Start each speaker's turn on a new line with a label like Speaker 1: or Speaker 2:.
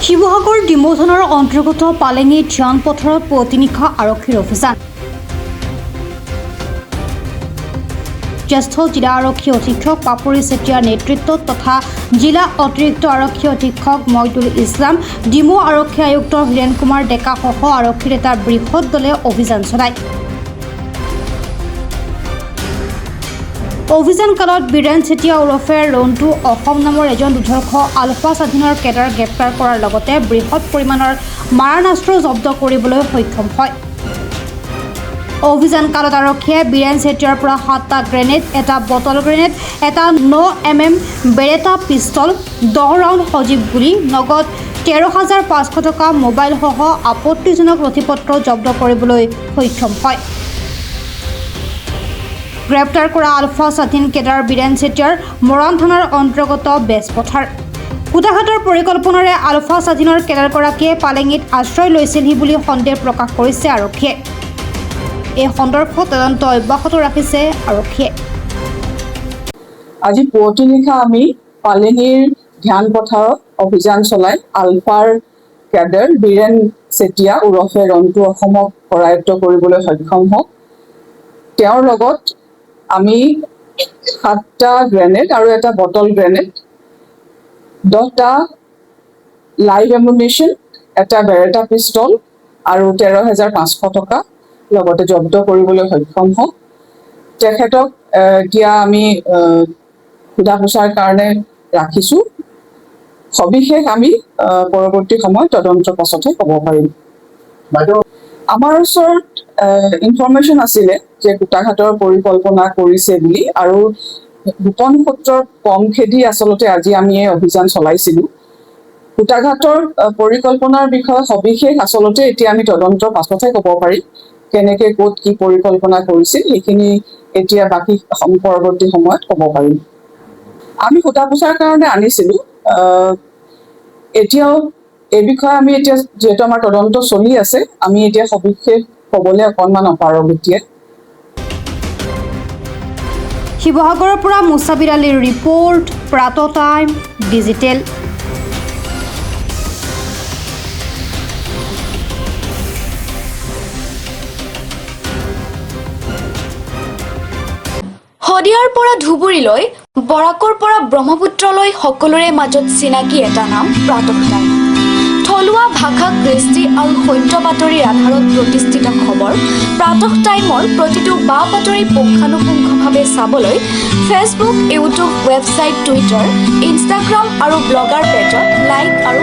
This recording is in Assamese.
Speaker 1: শিৱসাগৰ ডিমৌ থানাৰ অন্তৰ্গত পালেঙি ধ্যান পথাৰত পুৱতিনিশা আৰক্ষীৰ অভিযান। জ্যেষ্ঠ জিলা আৰক্ষী অধীক্ষক পাপৰি চেতিয়াৰ নেতৃত্বত তথা জিলা অতিৰিক্ত আৰক্ষী অধীক্ষক মইদুল ইছলাম, ডিমৌ আৰক্ষী আয়ুক্ত হীৰেণ কুমাৰ ডেকাসহ আৰক্ষীৰ এটা বৃহৎ দলে অভিযান চলায়। অভিযানকালত বীৰেন চেতিয়া ওৰফে ৰন্টু অসম নামৰ এজন দুৰ্ধৰ্ষ আলফা স্বাধীনৰ কেডাৰ গ্ৰেপ্তাৰ কৰাৰ লগতে বৃহৎ পৰিমাণৰ মাৰণাস্ত্ৰ জব্দ কৰিবলৈ সক্ষম হয়। অভিযানকালত আৰক্ষীয়ে বীৰেন চেতিয়াৰ পৰা 7টা গ্ৰেনেড, এটা বটল গ্ৰেনেড, এটা 9mm বেৰেটা পিষ্টল, 10 ৰাউণ্ড সজীৱ গুলী, নগদ 13,500 টকা, মোবাইলসহ আপত্তিজনক নথিপত্ৰ জব্দ কৰিবলৈ সক্ষম হয়। গ্ৰেপ্তাৰ কৰা আলফা স্বাধীন কেডাৰ বীৰেন চেতিয়াৰ মৰাণ থানাৰ অন্তৰ্গত বেজপথাৰ। কুটাঘাটৰ পৰিকল্পনাৰে আলফা স্বাধীনৰ কেডাৰগৰাকীয়ে পালেঙিত আশ্ৰয় লৈছিলহি বুলি সন্দেহ প্ৰকাশ কৰিছে আৰক্ষীয়ে। এই সন্দৰ্ভত তদন্ত অব্যাহত ৰাখিছে আৰক্ষীয়ে।
Speaker 2: আজি পুৱতিনিশা আমি পালেঙিৰ ধ্যান পথাৰত অভিযান চলাই আলফাৰ কেডাৰ বীৰেন চেতিয়া ওৰফে ৰন্টু অসমক কৰায়ত্ব কৰিবলৈ সক্ষম হওঁ। তেওঁৰ লগত আমি 7টা গ্ৰেনেড আৰু এটা বটল গ্ৰেনেড, 10টা লাইভ এমুনিশ্যন, এটা বেৰেটা পিষ্টল আৰু 13,500 টকা লগতে জব্দ কৰিবলৈ সক্ষম হওঁ। তেখেতক এতিয়া আমি সোধা পোছাৰ কাৰণে ৰাখিছোঁ। সবিশেষ আমি পৰৱৰ্তী সময়ত তদন্তৰ পাছতহে ক'ব পাৰিম। আমাৰ ওচৰত ইনফৰমেশ্যন আছিলে যে কুটাঘাটৰ পৰিকল্পনা কৰিছে বুলি, আৰু গোপন সূত্ৰৰ কম খেদি আচলতে আজি আমি এই অভিযান চলাইছিলোঁ। কুটাঘাটৰ পৰিকল্পনাৰ বিষয়ে সবিশেষ আচলতে এতিয়া আমি তদন্তৰ পাছতহে ক'ব পাৰিম। কেনেকৈ ক'ত কি পৰিকল্পনা কৰিছিল সেইখিনি এতিয়া বাকী পৰৱৰ্তী সময়ত ক'ব পাৰিম। আমি সোধা পোছাৰ কাৰণে আনিছিলোঁ। এতিয়াও এই বিষয়ে আমি এতিয়া যিহেতু আমাৰ তদন্ত চলি আছে, আমি এতিয়া সবিশেষ ক'বলৈ অকণমান অপাৰগ। এতিয়া
Speaker 1: শিৱসাগৰৰ পৰা মুছাবিৰ আলীৰ ৰিপৰ্ট, প্ৰাত টাইম ডিজিটেল।
Speaker 3: শদিয়াৰ পৰা ধুবুৰীলৈ, বৰাকৰ পৰা ব্ৰহ্মপুত্ৰলৈ সকলোৰে মাজত চিনাকি এটা নাম প্ৰাতঃ টাইম। থলুৱা ভাষা, কৃষ্টি আৰু সত্য বাতৰিৰ আধাৰত প্ৰতিষ্ঠিত খবৰ প্ৰাতঃ টাইমৰ প্ৰতিটো বা বাতৰি পুংখানুপুংখভাৱে চাবলৈ Facebook, YouTube, website, Twitter, Instagram আৰু ব্লগাৰ পেজত লাইক আৰু